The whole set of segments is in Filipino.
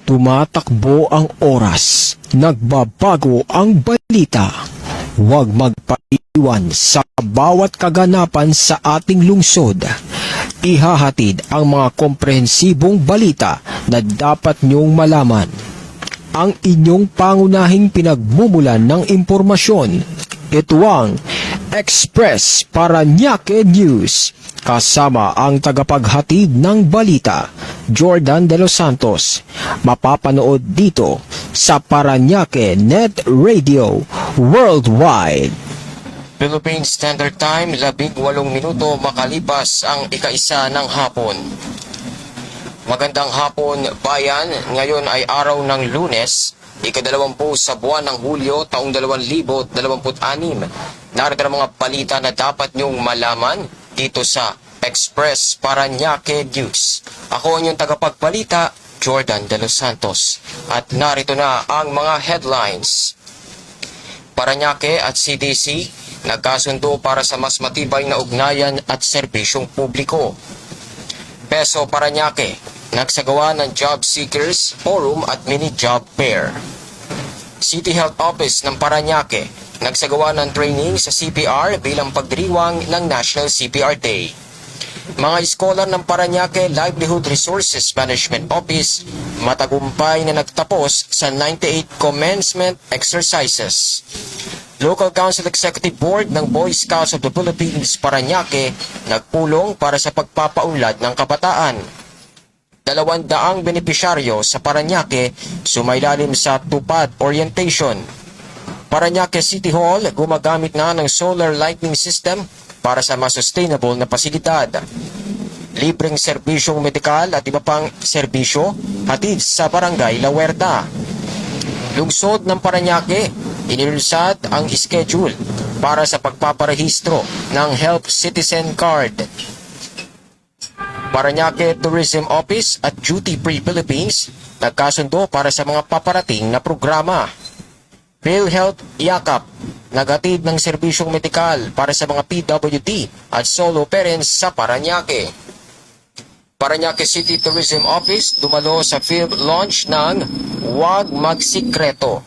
Tumatakbo ang oras, nagbabago ang balita. Huwag magpaiwan sa bawat kaganapan sa ating lungsod. Ihahatid ang mga komprehensibong balita na dapat niyong malaman. Ang inyong pangunahing pinagmumulan ng impormasyon. Ito ang Express Parañaque News. Kasama ang tagapaghatid ng balita, Jordan De Los Santos. Mapapanood dito sa Parañaque Net Radio Worldwide. Philippine Standard Time, 18 minuto makalipas ang ika-1 ng hapon. Magandang hapon, bayan. Ngayon ay araw ng Lunes, ika-20 sa buwan ng Hulyo, taong 2026. Narito ang mga balita na dapat niyong malaman dito sa Express Parañaque News. Ako ang inyong tagapagbalita, Jordan De Los Santos. At narito na ang mga headlines. Parañaque at CDC nagkasundo para sa mas matibay na ugnayan at serbisyong publiko. Peso Parañaque nagsagawa ng Job Seekers Forum at Mini Job Fair. City Health Office ng Parañaque nagsagawa ng training sa CPR bilang pagdiriwang ng National CPR Day. Mga iskolar ng Parañaque Livelihood Resources Management Office matagumpay na nagtapos sa 98 commencement exercises. Local Council Executive Board ng Boy Scouts of the Philippines Parañaque nagpulong para sa pagpapaunlad ng kabataan. 200 benepisyaryo sa Parañaque sumailalim sa Tupad Orientation. Parañaque City Hall gumagamit na ng solar lighting system para sa mas sustainable na pasilidad. Libreng serbisyong medikal at iba pang serbisyo hatid sa Barangay La Huerta. Lungsod ng Parañaque, inilunsad ang schedule para sa pagpaparehistro ng Health Citizen Card. Parañaque Tourism Office at Duty Free Philippines nagkasundo para sa mga paparating na programa. PhilHealth Yakap naghatid ng serbisyong medikal para sa mga PWD at solo parents sa Parañaque. Parañaque City Tourism Office dumalo sa field launch ng Huwag Magsikreto.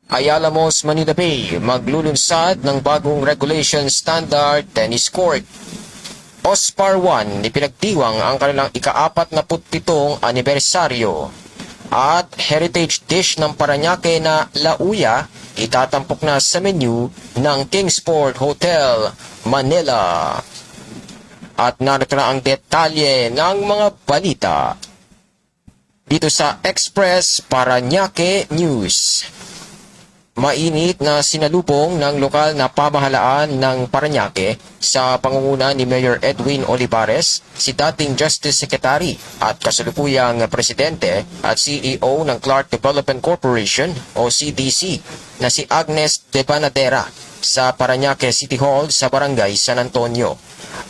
Ayala Malls Manila Bay maglulunsad ng bagong regulation standard tennis court. OSPAR 1 ipinagdiwang ang kanilang ika-47 anibersaryo. At heritage dish ng Parañaque na lauya itatampok na sa menu ng Kingsport Hotel, Manila. At narito na ang detalye ng mga balita dito sa Express Parañaque News. Mainit na sinalubong ng lokal na pamahalaan ng Parañaque sa pangunguna ni Mayor Edwin Olivares, si dating Justice Secretary at kasalukuyang Presidente at CEO ng Clark Development Corporation o CDC na si Agnes de Panadera sa Parañaque City Hall sa Barangay San Antonio.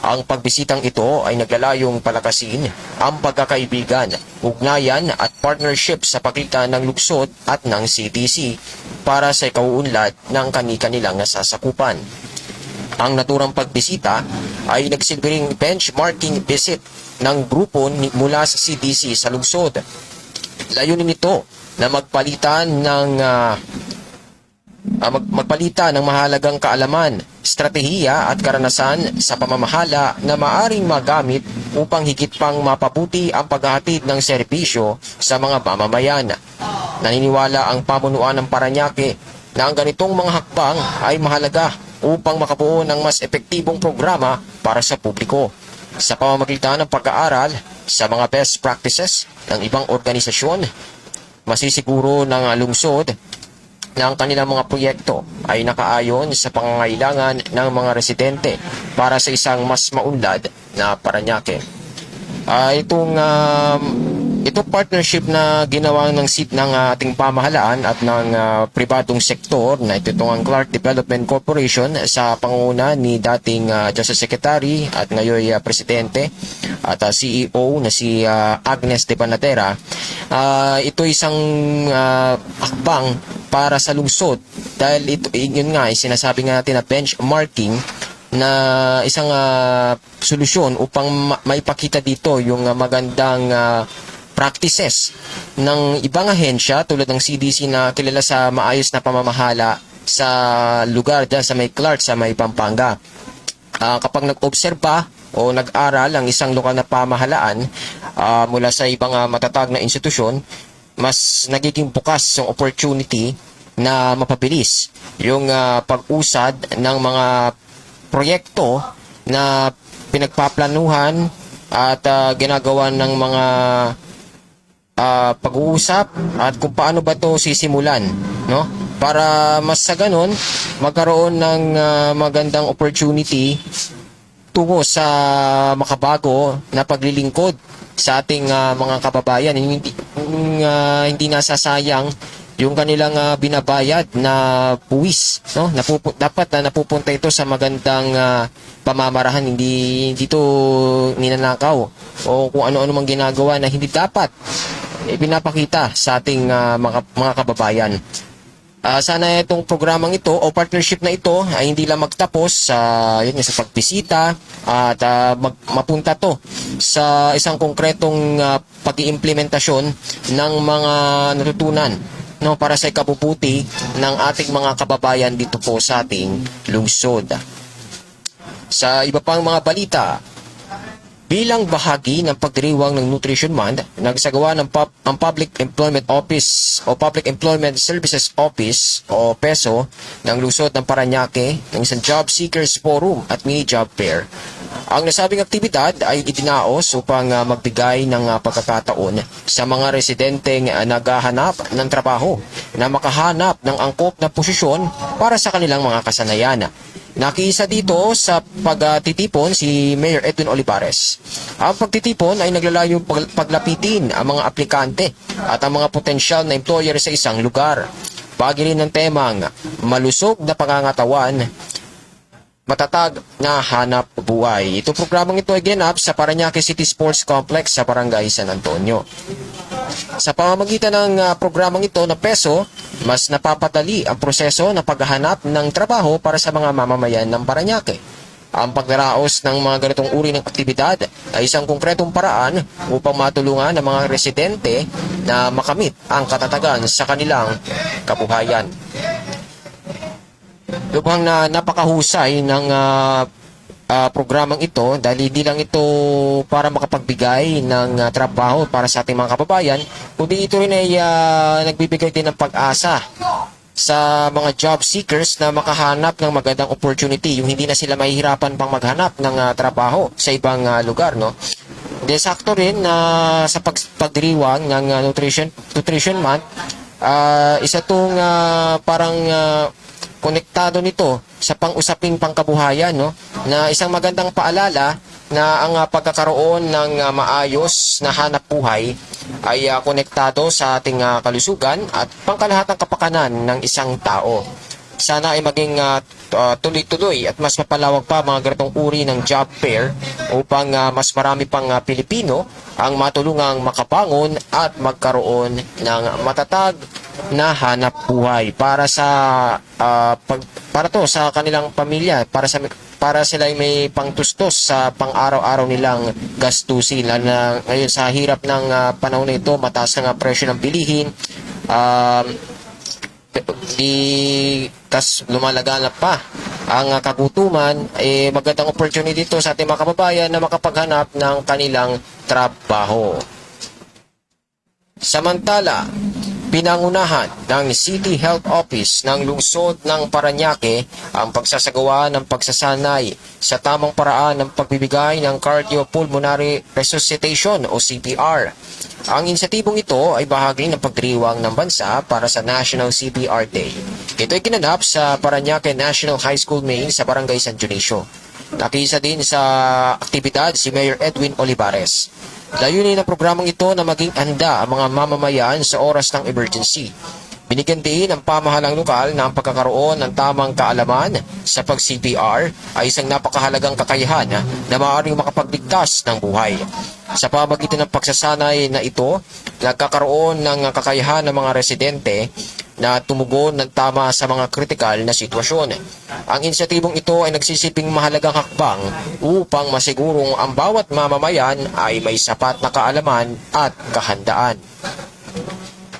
Ang pagbisitang ito ay naglalayong palakasin ang pagkakaibigan, ugnayan at partnership sa pagitan ng lungsod at ng CDC para sa ikauunlad ng kani-kanilang nasasakupan. Ang naturang pagbisita ay nagsilbing benchmarking visit ng grupo mula sa CDC sa lungsod. Layunin nito na magpalitan ng mahalagang kaalaman, estratehiya at karanasan sa pamamahala na maaring magamit upang higit pang mapabuti ang paghahatid ng serbisyo sa mga mamamayan. Naniniwala ang pamunuan ng Parañaque na ang ganitong mga hakbang ay mahalaga upang makabuo ng mas epektibong programa para sa publiko sa pamamagitan ng pag-aaral sa mga best practices ng ibang organisasyon. Masisiguro ng lungsod na ang kanilang mga proyekto ay nakaayon sa pangangailangan ng mga residente para sa isang mas maunlad na Parañaque. Itong partnership na ginawa ng ating pamahalaan at ng pribadong sektor na itong ang Clark Development Corporation sa pangunguna ni dating Justice Secretary at ngayon Presidente at CEO na si Agnes de Panadera, ito isang hakbang para sa lungsod dahil yun nga ay sinasabi nga natin na benchmarking na isang solusyon upang maipakita dito yung magandang practices ng ibang ahensya tulad ng CDC na kilala sa maayos na pamamahala sa lugar dyan sa may Clark, sa may Pampanga. Kapag nag-obserba o nag-aral ang isang lokal na pamahalaan mula sa ibang matatag na institusyon, mas nagiging bukas yung opportunity na mapabilis yung pag-usad ng mga proyekto na pinagpaplanuhan at ginagawa ng mga pag-uusap at kung paano ba to sisimulan, no? Para mas sa ganun magkaroon ng magandang opportunity tungo sa makabago na paglilingkod sa ating mga kababayan. Hindi nasasayang yung kanilang binabayad na buwis, no? Dapat na napupunta ito sa magandang pamamarahan, hindi ito ninanakaw o kung ano-ano mang ginagawa na hindi dapat pinapakita sa ating mga kababayan. Sana itong programang ito o partnership na ito ay hindi lang magtapos sa pagbisita at mapunta to sa isang konkretong pag-iimplementasyon ng mga natutunan, no, para sa ikabubuti ng ating mga kababayan dito po sa ating lungsod. Sa iba pang mga balita, bilang bahagi ng pagdiriwang ng Nutrition Month, nagsagawa ng ang Public Employment Office o Public Employment Services Office o PESO ng lungsod ng Parañaque ng isang Job Seekers Forum at Mini Job Fair. Ang nasabing aktibidad ay idinaos upang magbigay ng pagkakataon sa mga residenteng naghahanap ng trabaho na makahanap ng angkop na posisyon para sa kanilang mga kasanayan. Nakiisa dito sa pagtitipon si Mayor Edwin Olivares. Ang pagtitipon ay naglalayong paglapitin ang mga aplikante at ang mga potensyal na employer sa isang lugar. Bahagi rin ng temang malusog na pangangatawan, matatag na hanap buhay. Itong programang ito ay ginanap sa Parañaque City Sports Complex sa Barangay San Antonio. Sa pamamagitan ng programang ito na PESO, mas napapadali ang proseso ng paghahanap ng trabaho para sa mga mamamayan ng Parañaque. Ang paglaraos ng mga ganitong uri ng aktibidad ay isang konkretong paraan upang matulungan ang mga residente na makamit ang katatagan sa kanilang kabuhayan. Lubhang na napakahusay ng programang ito dahil hindi lang ito para makapagbigay ng trabaho para sa ating mga kababayan, kundi ito rin ay nagbibigay din ng pag-asa sa mga job seekers na makahanap ng magandang opportunity, yung hindi na sila mahihirapan pang maghanap ng trabaho sa ibang lugar, no? De sakto rin na sa pagdiriwang ng Nutrition Month, isa tong parang konektado nito sa pang-usaping pangkabuhayan, no, na isang magandang paalala na ang pagkakaroon ng maayos na hanap buhay ay konektado sa ating kalusugan at pangkalahatang kapakanan ng isang tao. Sana ay maging tuloy-tuloy at mas mapalawak pa mga ganitong uri ng job fair upang mas marami pang Pilipino ang matulungang makabangon at magkaroon ng matatag na hanap buhay para sa para to sa kanilang pamilya, para sila ay may pangtustos sa pang-araw-araw nilang gastusin, lalo na ngayon sa hirap ng panahon na ito, mataas na presyo ng bilihin, tas lumalaganap pa ang kagutuman, magandang opportunity dito sa ating mga kababayan na makapaghanap ng kanilang trabaho. Samantala, pinangunahan ng City Health Office ng lungsod ng Parañaque ang pagsasagawa ng pagsasanay sa tamang paraan ng pagbibigay ng cardiopulmonary resuscitation o CPR. Ang inisitibong ito ay bahagi ng pagdiriwang ng bansa para sa National CPR Day. Ito ay ginanap sa Parañaque National High School Main sa Barangay San Dionisio. Nakiisa din sa aktibidad si Mayor Edwin Olivares. Layunin ng programang ito na maging handa ang mga mamamayan sa oras ng emergency. Binigyan din ng pamahalang lokal na ang pagkakaroon ng tamang kaalaman sa pag-CPR ay isang napakahalagang kakayahan na maaaring makapagligtas ng buhay. Sa pamamagitan ng pagsasanay na ito, nagkakaroon ng kakayahan ng mga residente na tumugon ng tama sa mga kritikal na sitwasyon. Ang inisyatibong ito ay nagsisilbing mahalagang hakbang upang masigurong ang bawat mamamayan ay may sapat na kaalaman at kahandaan.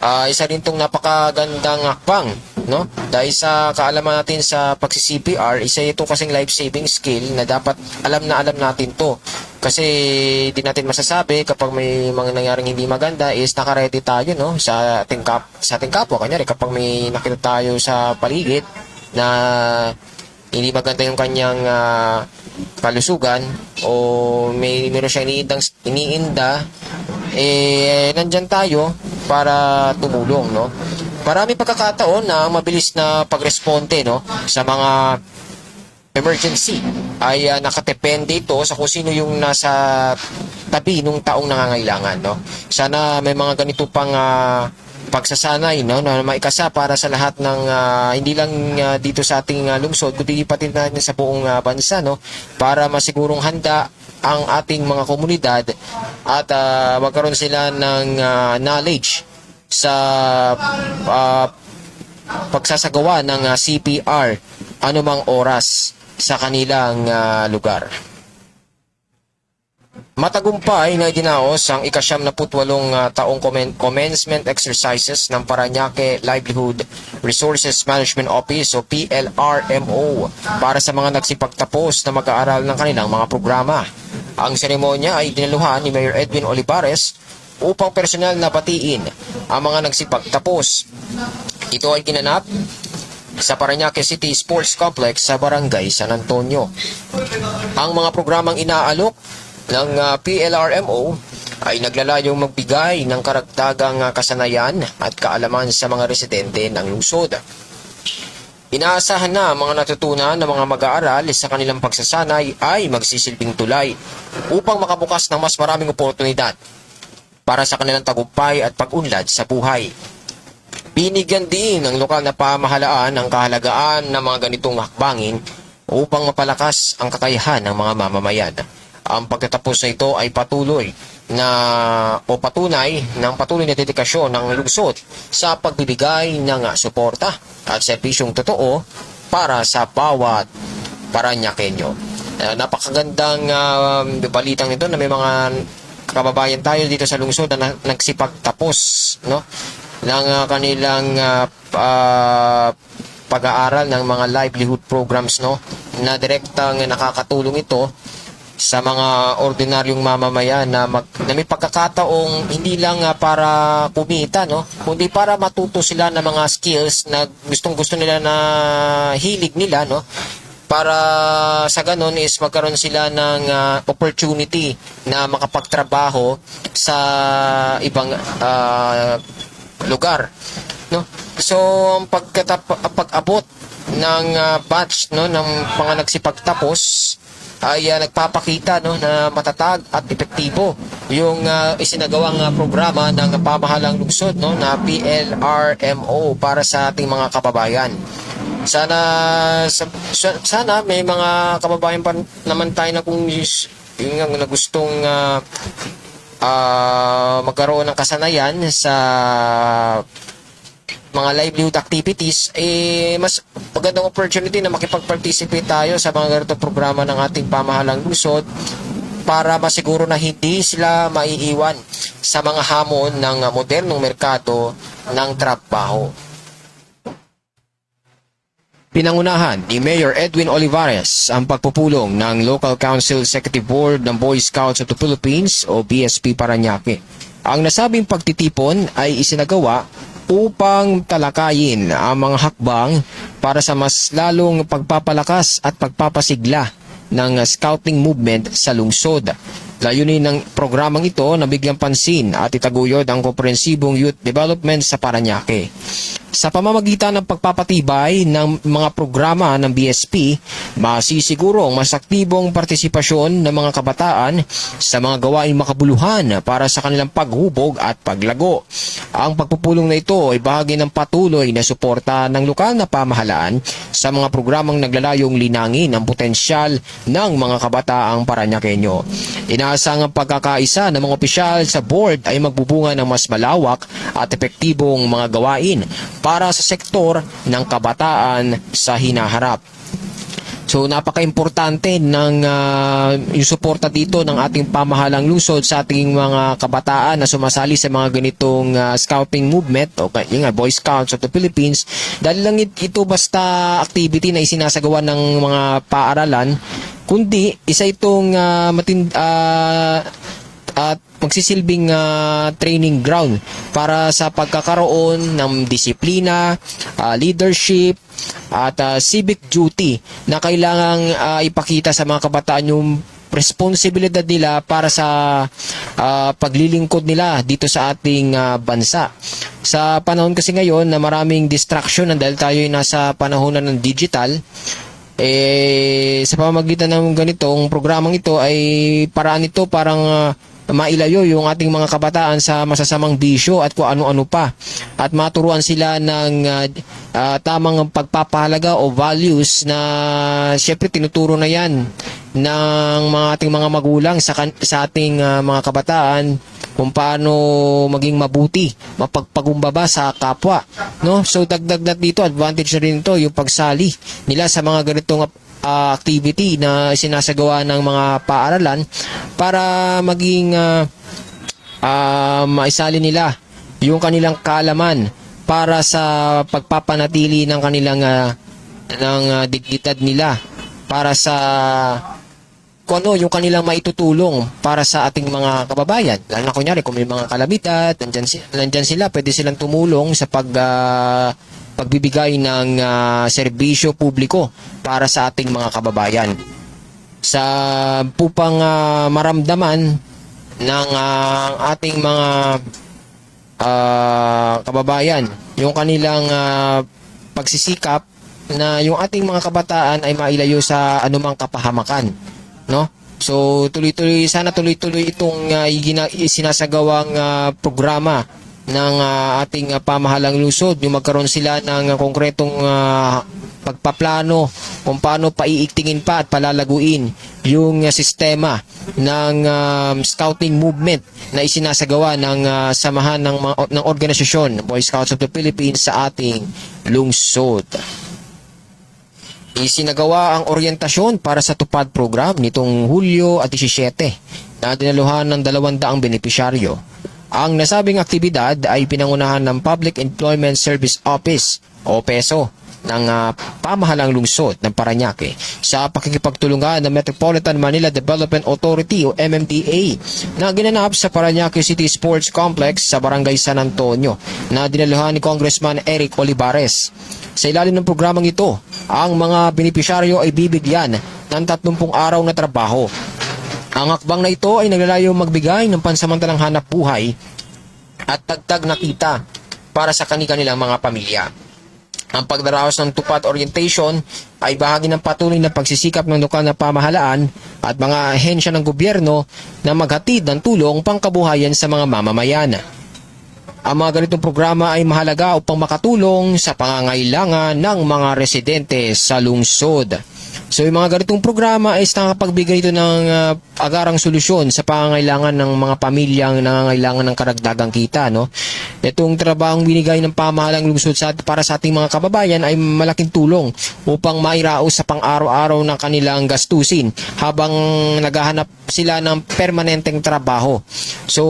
Isa rin itong napakagandang hakbang, no? Dahil sa kaalaman natin sa pagsi-CPR, isa ito kasing life-saving skill na dapat alam na alam natin to. Kasi di natin masasabi kapag may mga nangyaring hindi maganda is naka-ready tayo, no? Sa ating kapwa. Kanyari kapag may nakita tayo sa paligid na hindi maganda yung kanyang kalusugan o meron siya iniinda, nandyan tayo para tumulong, no? Marami pagkakataon na mabilis na pagresponde, no, sa mga emergency ay nakatepende ito sa kung sino yung nasa tabi nung taong nangangailangan, no? Sana may mga ganito pang pagsasanay, no, na maikasa para sa lahat ng hindi lang dito sa ating lungsod kundi pati natin sa buong bansa, no, para masigurong handa ang ating mga komunidad at magkaroon sila ng knowledge sa pagsasagawa ng CPR anumang oras sa kanilang lugar. Matagumpay na idinaos ang ika-78 taong commencement exercises ng Parañaque Livelihood Resources Management Office o PLRMO para sa mga nagsipagtapos na mag-aaral ng kanilang mga programa. Ang seremonya ay dinaluhan ni Mayor Edwin Olivares upang personal na batiin ang mga nagsipagtapos. Ito ay ginanap sa Parañaque City Sports Complex sa Barangay San Antonio. Ang mga programang inaalok ng PLRMO ay naglalayong magbigay ng karagdagang kasanayan at kaalaman sa mga residente ng lungsod. Inaasahan na ang mga natutunan ng mga mag-aaral sa kanilang pagsasanay ay magsisilbing tulay upang makabukas ng mas maraming oportunidad para sa kanilang tagumpay at pag-unlad sa buhay. Binigyan din ng lokal na pamahalaan ang kahalagaan ng mga ganitong hakbangin upang mapalakas ang kakayahan ng mga mamamayan. Ang pagtatapos na ito ay patunay ng patuloy na dedikasyon ng lungsod sa pagbibigay ng suporta at serbisyong totoo para sa bawat Parañaqueño. Napakagandang balitang ito na may mga kababayan tayo dito sa lungsod na nagsipagtapos, no, ng kanilang pag-aaral ng mga livelihood programs, no, na direktang nakakatulong ito sa mga ordinaryong mamamayan na may pagkakataong hindi lang para kumita, no, kundi para matuto sila ng mga skills na gustong-gusto nila, na hilig nila, no, para sa ganun is magkaroon sila ng opportunity na makapagtrabaho sa ibang lugar, no. So ang pag-abot ng batch, no, ng mga nagsipagtapos ay nagpapakita, no, na matatag at epektibo yung isinagawang programa ng pamahalang lungsod, no, na PLRMO para sa ating mga kababayan. Sana may mga kababayan pa naman tayo na kung na gustong magkaroon ng kasanayan sa mga livelihood activities, mas magandang opportunity na makipag-participate tayo sa mga ganitong programa ng ating pamahalang lungsod para masiguro na hindi sila maiiwan sa mga hamon ng modernong merkado ng trabaho. Pinangunahan ni Mayor Edwin Olivares ang pagpupulong ng Local Council Executive Board ng Boy Scouts of the Philippines o BSP Parañaque. Ang nasabing pagtitipon ay isinagawa upang talakayin ang mga hakbang para sa mas lalong pagpapalakas at pagpapasigla ng scouting movement sa lungsod. Layunin ng programang ito na bigyang pansin at itaguyod ang komprehensibong youth development sa Parañaque. Sa pamamagitan ng pagpapatibay ng mga programa ng BSP, masisiguro ang mas aktibong partisipasyon ng mga kabataan sa mga gawain makabuluhan para sa kanilang paghubog at paglago. Ang pagpupulong na ito ay bahagi ng patuloy na suporta ng lokal na pamahalaan sa mga programang naglalayong linangin ang potensyal ng mga kabataang Parañaqueño. inaasang pagkakaisa ng mga opisyal sa board ay magbubunga ng mas malawak at epektibong mga gawain para sa sektor ng kabataan sa hinaharap. So napaka-importante ng yung suporta dito ng ating pamahalang lungsod sa ating mga kabataan na sumasali sa mga ganitong scouting movement o yung Boy Scouts of the Philippines, dahil lang ito basta activity na isinasagawa ng mga paaralan, kundi isa itong at magsisilbing training ground para sa pagkakaroon ng disiplina, leadership, at civic duty na kailangang ipakita sa mga kabataan yung responsibilidad nila para sa paglilingkod nila dito sa ating bansa. Sa panahon kasi ngayon na maraming distraction dahil tayo ay nasa panahon ng digital, sa pamamagitan ng ganitong programang ito ay paraan ito parang mailayo yung ating mga kabataan sa masasamang bisyo at kung ano-ano pa, at maturuan sila ng tamang pagpapahalaga o values na syempre tinuturo na yan ng ating mga magulang sa ating mga kabataan kung paano maging mabuti, mapagpagumbaba sa kapwa, no? So dagdag dito, advantage na rin ito yung pagsali nila sa mga ganitong activity na sinasagawa ng mga paaralan para maging maisali nila yung kanilang kaalaman para sa pagpapanatili ng kanilang dignidad nila, para sa kung ano yung kanilang maitutulong para sa ating mga kababayan. Lalo na kunyari kung may mga kalamitan, nandyan sila, pwede silang tumulong sa pagbibigay ng serbisyo publiko para sa ating mga kababayan. Sa upang maramdaman ng ating mga kababayan yung kanilang pagsisikap na yung ating mga kabataan ay mailayo sa anumang kapahamakan, no? So tuloy-tuloy itong sinasagawang programa ng ating pamahalang lungsod, yung magkaroon sila ng konkretong pagpaplano kung paano paiigtingin pa at palalaguin yung sistema ng scouting movement na isinasagawa ng samahan ng organisasyon Boy Scouts of the Philippines sa ating lungsod. Isinagawa ang oryentasyon para sa tupad program nitong Hulyo 17 na dinaluhan ng 200 benepisyaryo. Ang nasabing aktibidad ay pinangunahan ng Public Employment Service Office o PESO ng pamahalang lungsod ng Parañaque sa pakikipagtulungan ng Metropolitan Manila Development Authority o MMDA na ginanap sa Parañaque City Sports Complex sa Barangay San Antonio na dinaluhan ni Congressman Eric Olivares. Sa ilalim ng programang ito, ang mga benepisyaryo ay bibigyan ng 30 araw na trabaho. Ang hakbang na ito ay naglalayo magbigay ng pansamantalang hanap buhay at dagdag na kita para sa kanilang mga pamilya. Ang pagdaraos ng tupad orientation ay bahagi ng patuloy na pagsisikap ng lokal na pamahalaan at mga ahensya ng gobyerno na maghatid ng tulong pangkabuhayan sa mga mamamayan. Ang mga ganitong programa ay mahalaga upang makatulong sa pangangailangan ng mga residente sa lungsod. So yung mga ganitong programa ay nakapagbigay ito ng agarang solusyon sa pangangailangan ng mga pamilyang nangangailangan ng karagdagang kita, no? Itong trabahong binigay ng pamahalang lungsod para sa ating mga kababayan ay malaking tulong upang mairaos sa pang-araw-araw ng kanilang gastusin habang naghahanap sila ng permanenteng trabaho. So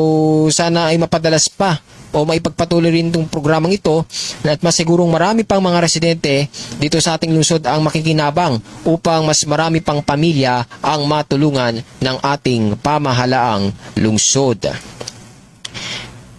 sana ay mapadalas pa o maipagpatuloy rin itong programang ito at masigurong marami pang mga residente dito sa ating lungsod ang makikinabang upang mas marami pang pamilya ang matulungan ng ating pamahalaang lungsod.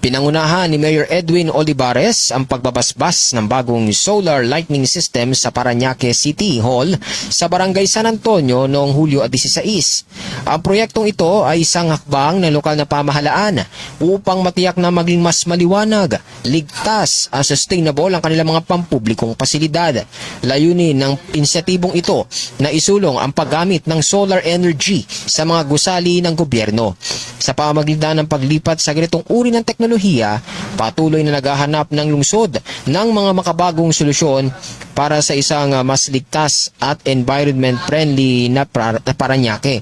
Pinangunahan ni Mayor Edwin Olivares ang pagbabasbas ng bagong solar lighting system sa Parañaque City Hall sa Barangay San Antonio noong Hulyo 16. Ang proyektong ito ay isang hakbang ng lokal na pamahalaan upang matiyak na maging mas maliwanag, ligtas at sustainable ang kanilang mga pampublikong pasilidad. Layunin ng inisyatibong ito na isulong ang paggamit ng solar energy sa mga gusali ng gobyerno. Sa pamamagitan ng paglipat sa ganitong uri ng teknolohiya, teknolohiya, patuloy na naghahanap ng lungsod ng mga makabagong solusyon para sa isang mas ligtas at environment-friendly na Parañaque.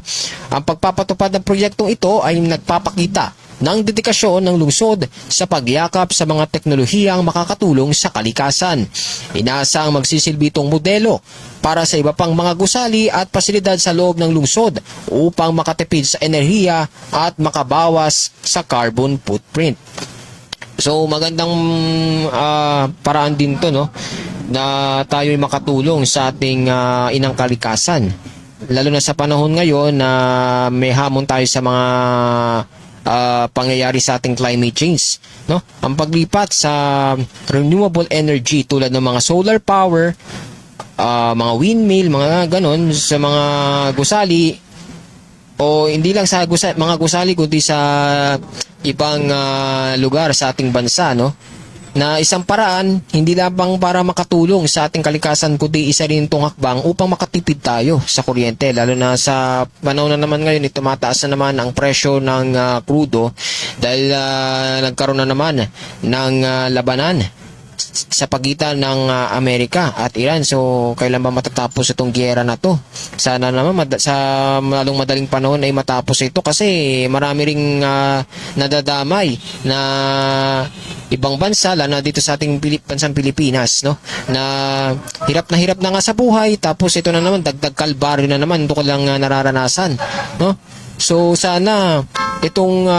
Ang pagpapatupad ng proyektong ito ay nagpapakita ng dedikasyon ng lungsod sa pagyakap sa mga teknolohiyang makakatulong sa kalikasan. Inaasang magsisilbi itong modelo para sa iba pang mga gusali at pasilidad sa loob ng lungsod upang makatipid sa enerhiya at makabawas sa carbon footprint. So magandang paraan din to, no, na tayo'y makatulong sa ating inang kalikasan. Lalo na sa panahon ngayon na may hamon tayo sa mga pangyayari sa ating climate change, no? Ang paglipat sa renewable energy tulad ng mga solar power, mga windmill, mga ganon sa mga gusali, o hindi lang sa mga gusali kundi sa ibang lugar sa ating bansa, no? Na isang paraan, hindi lamang para makatulong sa ating kalikasan, kundi isa rin itong hakbang upang makatipid tayo sa kuryente. Lalo na sa panahon na naman ngayon, tumataas na naman ang presyo ng krudo dahil nagkaroon na naman ng labanan sa pagitan ng Amerika at Iran. So, kailan ba matatapos itong giyera na to? Sana naman sa lalong madaling panahon ay matapos ito kasi marami ring nadadamay na ibang bansa, lalo na dito sa ating bansang Pilipinas, no? Na hirap na nga sa buhay, tapos ito na naman, dagdag kalbaryo na naman, ito ko lang nararanasan, no? So, sana itong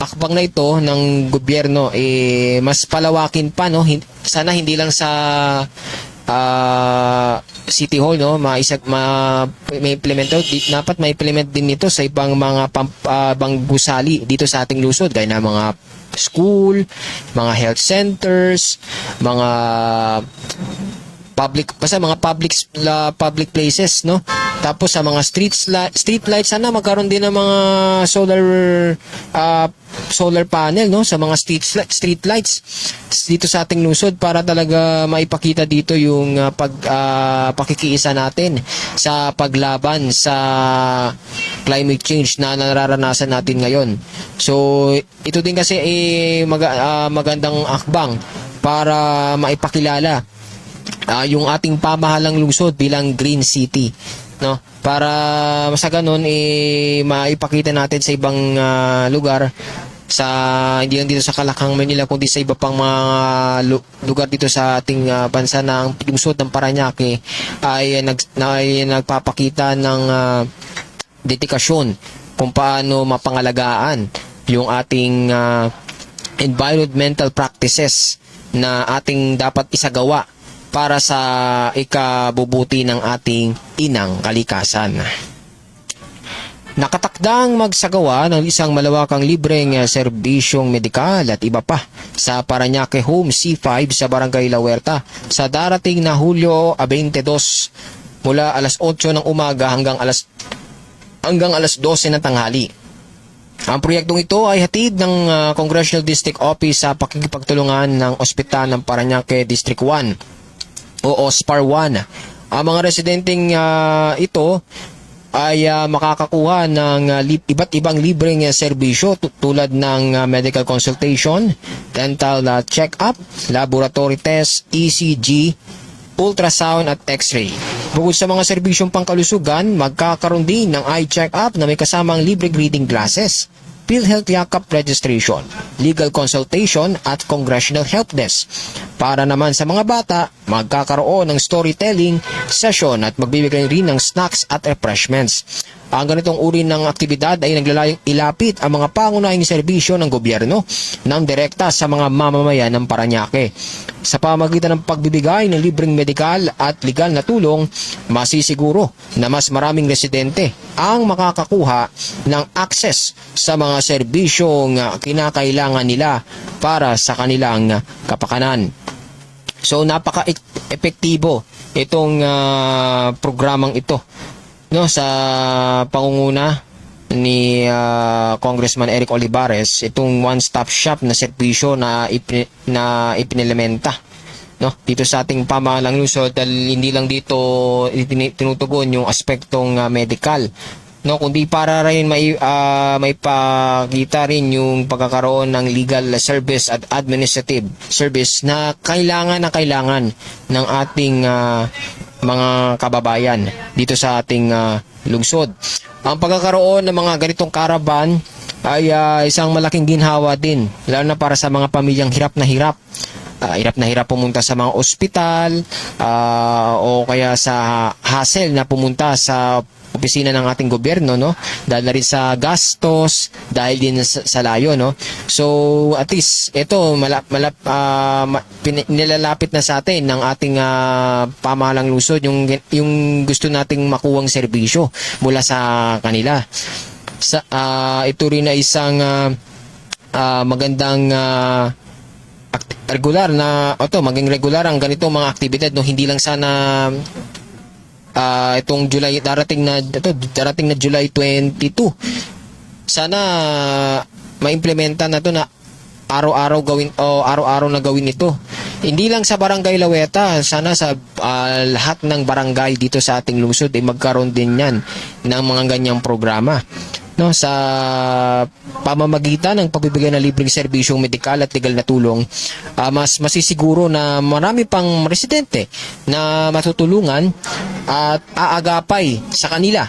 hakbang na ito ng gobyerno mas palawakin pa, no? Sana hindi lang sa City Hall, no, ma-implement dapat ma-implement din ito sa ibang mga bang gusali dito sa ating lungsod, gaya ng mga school, mga health centers, mga public places, no? Tapos sa mga street lights, sana magkaroon din ng mga solar panel, no, sa mga street lights dito sa ating lungsod para talaga maipakita dito yung pakikiisa natin sa paglaban sa climate change na nararanasan natin ngayon. So ito din kasi magandang akbang para maipakilala yung ating pamahalang lungsod bilang Green City, no? Para sa ganun maipakita natin sa ibang lugar, sa hindi lang dito sa Kalakang, Manila, kundi sa iba pang mga lugar dito sa ating bansa na ang lungsod ng Parañaque ay nagpapakita ng dedikasyon kung paano mapangalagaan yung ating environmental practices na ating dapat isagawa para sa ikabubuti ng ating inang kalikasan. Nakatakdang magsagawa ng isang malawakang libreng serbisyong medikal at iba pa sa Parañaque Home C5 sa Barangay La Huerta sa darating na Hulyo 22 mula alas 8 ng umaga hanggang alas 12 ng tanghali. Ang proyektong ito ay hatid ng Congressional District Office sa pakikipagtulungan ng Ospital ng Parañaque District 1 o OSPAR 1. Ang mga residenteng ito ay makakakuha ng iba't ibang libreng serbisyo tulad ng medical consultation, dental check-up, laboratory test, ECG, ultrasound at x-ray. Bukod sa mga serbisyong pangkalusugan, magkakaroon din ng eye check-up na may kasamang libreng reading glasses, PhilHealth Yakap registration, legal consultation at congressional help desk. Para naman sa mga bata, magkakaroon ng storytelling session at magbibigay rin ng snacks at refreshments. Ang ganitong uri ng aktibidad ay naglalayong ilapit ang mga pangunahing serbisyo ng gobyerno ng direkta sa mga mamamayan ng Parañaque. Sa pamagitan ng pagbibigay ng libreng medikal at legal na tulong, masisiguro na mas maraming residente ang makakakuha ng access sa mga serbisyong kinakailangan nila para sa kanilang kapakanan. So napaka-epektibo itong programang ito, no, sa pangunguna ni Congressman Eric Olivares, itong one-stop shop na serbisyo na ipinilementa, no, dito sa ating pamahalang lungsod, dahil hindi lang dito tinutugon yung aspektong medical, no, kundi para rin may pakita rin yung pagkakaroon ng legal service at administrative service na kailangan ng ating mga kababayan dito sa ating lungsod. Ang pagkakaroon ng mga ganitong caravan ay isang malaking ginhawa din, lalo na para sa mga pamilyang hirap na hirap pumunta sa mga ospital o kaya sa hassle na pumunta sa opisina ng ating gobyerno, no, dahil na rin sa gastos, dahil din sa layo, no. So at least ito nilalapit na sa atin ng ating pamahalang lungsod yung gusto nating makuwang serbisyo mula sa kanila. Ito rin ay isang magandang regular na maging regular ang ganitong mga aktibidad, no, hindi lang sana itong darating na July 22. Sana maimplementa na to na araw-araw na gawin ito. Hindi lang sa Barangay Laweta, sana sa lahat ng barangay dito sa ating lungsod ay magkaroon din yan ng mga ganyang programa, no, sa pamamagitan ng pagbibigay ng libreng serbisyong medikal at legal na tulong. Mas masisiguro na marami pang residente na matutulungan at aagapay sa kanila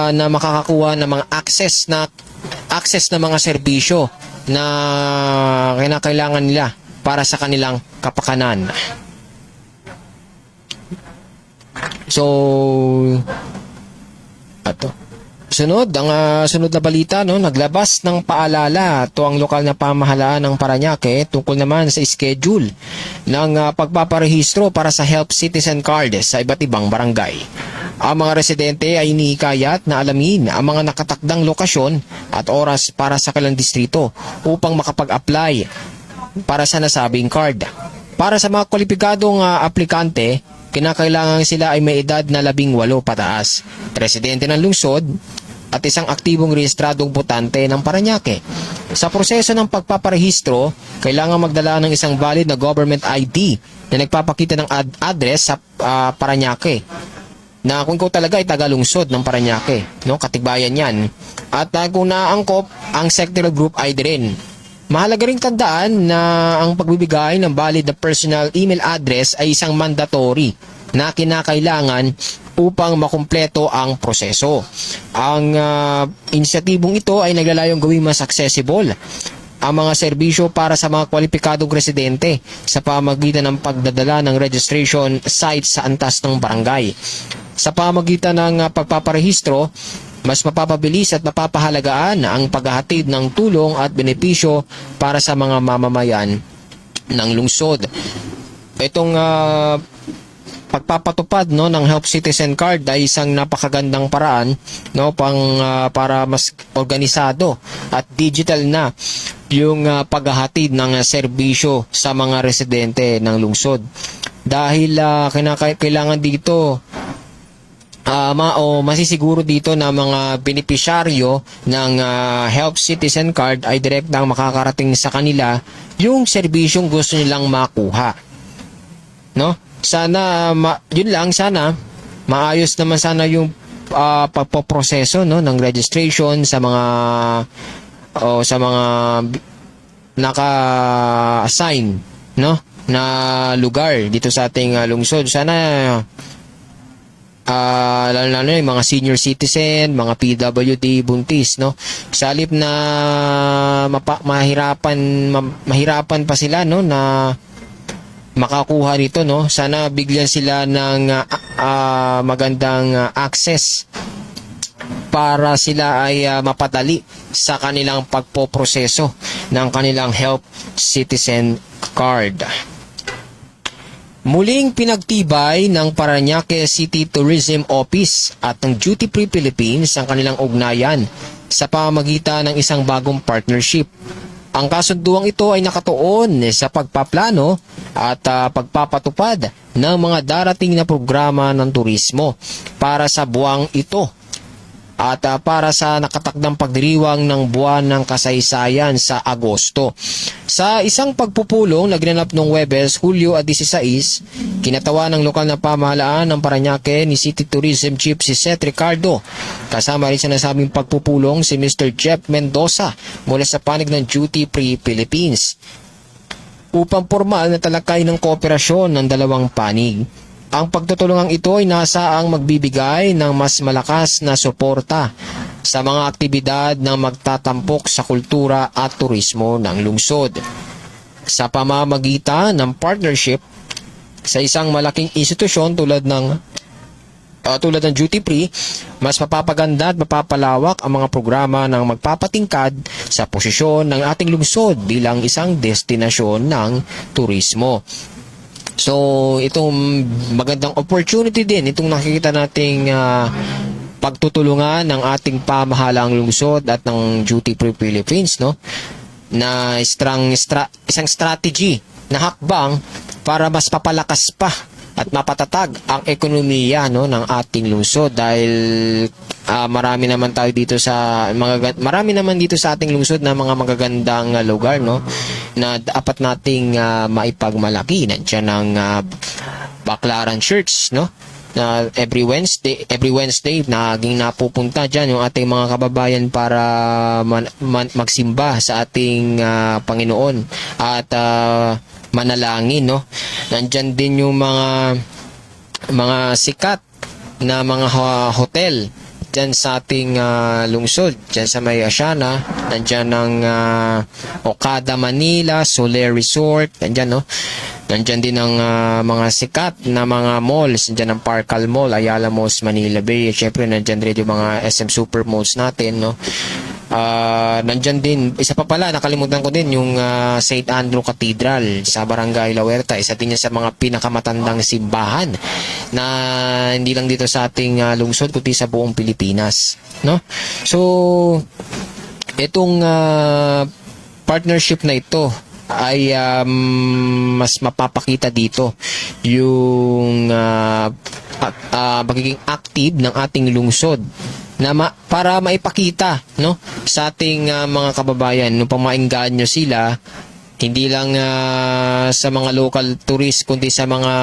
na makakakuha ng mga access na mga serbisyo na kinakailangan nila para sa kanilang kapakanan. So sunod na balita, no, naglabas ng paalala ang lokal na pamahalaan ng Parañaque tungkol naman sa schedule ng pagpaparehistro para sa Help Citizen Card sa iba't ibang barangay. Ang mga residente ay inihikayat na alamin ang mga nakatakdang lokasyon at oras para sa kanilang distrito upang makapag-apply para sa nasabing card. Para sa mga kwalipikadong aplikante, kinakailangan sila ay may edad na 18 pataas, residente ng lungsod, at isang aktibong rehistradong botante ng Parañaque. Sa proseso ng pagpaparehistro, kailangan magdala ng isang valid na government ID na nagpapakita ng address sa Parañaque, na kung ikaw talaga ay taga-lungsod ng Parañaque, no, katigbayan yan. At kung naangkop ang sectoral group ID rin. Mahalaga ring tandaan na ang pagbibigay ng valid na personal email address ay isang mandatory na kinakailangan upang makumpleto ang proseso. Ang inisyatibong ito ay naglalayong gawing mas accessible ang mga serbisyo para sa mga kwalipikadong residente sa pamamagitan ng pagdadala ng registration site sa antas ng barangay. Sa pamamagitan ng pagpaparehistro, mas mapapabilis at mapapahalagaan ang paghahatid ng tulong at benepisyo para sa mga mamamayan ng lungsod. Itong pagpapatupad, no, ng Help Citizen Card ay isang napakagandang paraan, no, para mas organisado at digital na yung paghahatid ng serbisyo sa mga residente ng lungsod. Dahil kailangan dito masisiguro dito na mga benepisyaryo ng Help Citizen Card ay direktang makakarating sa kanila yung serbisyong gusto nilang makuha. No? Sana sana maayos naman sana yung pagpoproseso, no, ng registration sa mga naka-assign, no, na lugar dito sa ating lungsod. Sana lalo yung mga senior citizen, mga PWD, buntis, no, sa halip na mahirapan pa sila, no, na makakuha nito, no, sana bigyan sila ng magandang access para sila ay mapadali sa kanilang pagpoproseso ng kanilang Help Citizen Card. Muling pinagtibay ng Parañaque City Tourism Office at ng Duty Free Philippines ang kanilang ugnayan sa pamamagitan ng isang bagong partnership. Ang kasunduang ito ay nakatuon sa pagpaplano at pagpapatupad ng mga darating na programa ng turismo para sa buwang ito. at para sa nakatakdang pagdiriwang ng buwan ng kasaysayan sa Agosto. Sa isang pagpupulong na ginanap noong Huwebes, Hulyo 16, kinatawa ng lokal na pamahalaan ng Parañaque ni City Tourism Chief si Seth Ricardo. Kasama rin sa nasabing pagpupulong si Mr. Jeff Mendoza mula sa panig ng Duty Free Philippines upang formal na talakay ng kooperasyon ng dalawang panig. Ang pagtutulungang ito ay nasaang magbibigay ng mas malakas na suporta sa mga aktibidad na magtatampok sa kultura at turismo ng lungsod. Sa pamamagitan ng partnership sa isang malaking institusyon tulad ng Duty Free, mas mapapaganda at mapapalawak ang mga programa ng magpapatingkad sa posisyon ng ating lungsod bilang isang destinasyon ng turismo. So, itong magandang opportunity din, itong nakikita nating pagtutulungan ng ating pamahalang lungsod at ng Duty Free Philippines, no? Na isang strategy na hakbang para mas papalakas pa at mapatatag ang ekonomiya, no, ng ating lungsod dahil marami naman dito sa ating lungsod na mga magagandang lugar, no, na dapat nating maipagmalaki. Nandiyan ang Baclaran Church, no, na every Wednesday naging napupunta diyan yung ating mga kababayan para magsimba sa ating Panginoon at manalangin, no. Nandyan din yung mga sikat na mga hotel dyan sa ating lungsod. Dyan sa May Asiana, nandyan ang Okada Manila, Soler Resort, nandyan, no. Nandyan din ang mga sikat na mga malls. Nandyan ang Parcal Mall, Ayala Malls, Manila Bay. Siyempre, nandyan rin yung mga SM Super Malls natin, no. Nandyan din, isa pa pala, nakalimutan ko din yung St. Andrew Cathedral sa Barangay La Huerta. Isa din yan sa mga pinakamatandang simbahan na hindi lang dito sa ating lungsod kundi sa buong Pilipinas, no? So, itong partnership na ito ay mas mapapakita dito yung magiging active ng ating lungsod na para maipakita, no, sa ating mga kababayan, no, pamainggan nyo sila hindi lang sa mga local tourist kundi sa mga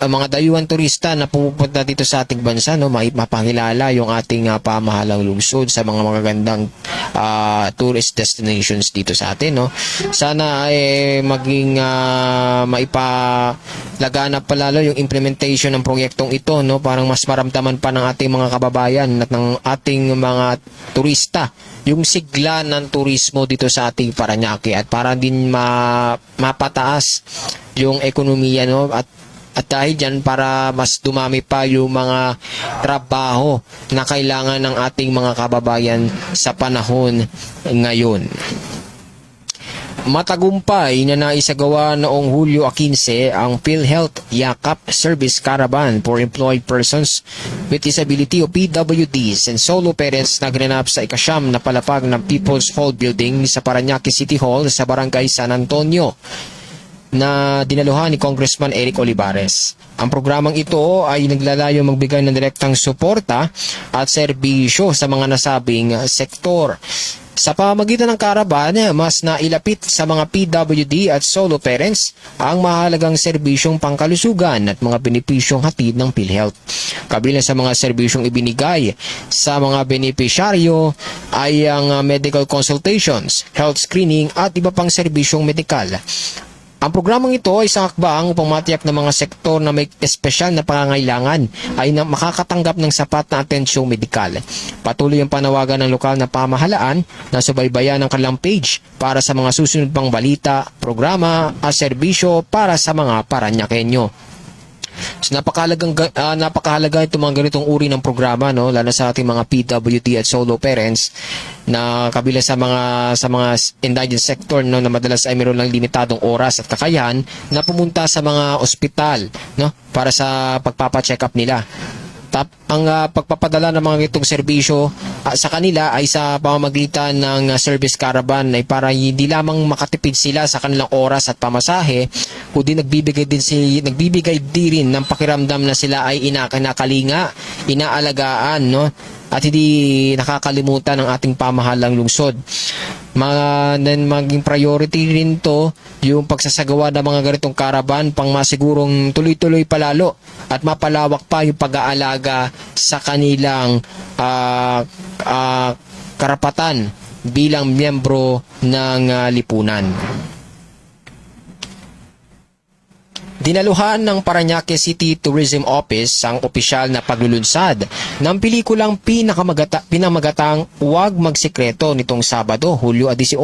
mga dayuhan turista na pumupunta dito sa ating bansa, no, mapakilala yung ating pamahalang lungsod sa mga magagandang tourist destinations dito sa atin, no. Sana ay maging maipalaganap pa lalo yung implementation ng proyektong ito, no, parang mas maramdaman pa ng ating mga kababayan at ng ating mga turista yung sigla ng turismo dito sa ating Parañaque at para din mapataas yung ekonomiya, no, at dahil dyan para mas dumami pa yung mga trabaho na kailangan ng ating mga kababayan sa panahon ngayon. Matagumpay na naisagawa noong Hulyo 15 ang PhilHealth Yakap Service Caravan for Employed Persons with Disability o PWDs and Solo Parents na ginanap sa ikasyam na palapag ng People's Hall Building sa Parañaque City Hall sa Barangay San Antonio na dinaluhan ni Congressman Eric Olivares. Ang programang ito ay naglalayo magbigay ng direktang suporta at serbisyo sa mga nasabing sektor. Sa pamamagitan ng caravan, mas nailapit sa mga PWD at solo parents ang mahalagang serbisyong pangkalusugan at mga benepisyong hatid ng PhilHealth. Kabilang sa mga serbisyong ibinigay sa mga benepisyaryo ay ang medical consultations, health screening at iba pang serbisyong medikal. Ang programang ito ay isang hakbang upang matiyak ng mga sektor na may espesyal na pangangailangan ay makakatanggap ng sapat na atensyong medikal. Patuloy ang panawagan ng lokal na pamahalaan na subaybayan ang kanilang page para sa mga susunod pang balita, programa at serbisyo para sa mga Parañaqueño. So, napakahalaga itong mga ganitong uri ng programa, no, lalo sa ating mga PWD at solo parents na kabilang sa mga indigent sector, no, na madalas ay mayroon lang limitadong oras at kakayahan na pumunta sa mga ospital, no, para sa pagpapa-check up nila. Ang pagpapadala ng mga itong serbisyo sa kanila ay sa pamamagitan ng service caravan ay para hindi lamang makatipid sila sa kanilang oras at pamasahe, kundi nagbibigay din rin ng pakiramdam na sila ay kinakalinga, inaalagaan, no? At hindi nakakalimutan ng ating pamahalang lungsod. Maging priority rin to yung pagsasagawa ng mga ganitong caravan pang masigurong tuloy-tuloy palalo at mapalawak pa yung pag-aalaga sa kanilang karapatan bilang miyembro ng lipunan. Dinaluhan ng Parañaque City Tourism Office ang opisyal na paglulunsad ng pelikulang pinamagatang Huwag Magsikreto nitong Sabado, Hulyo 18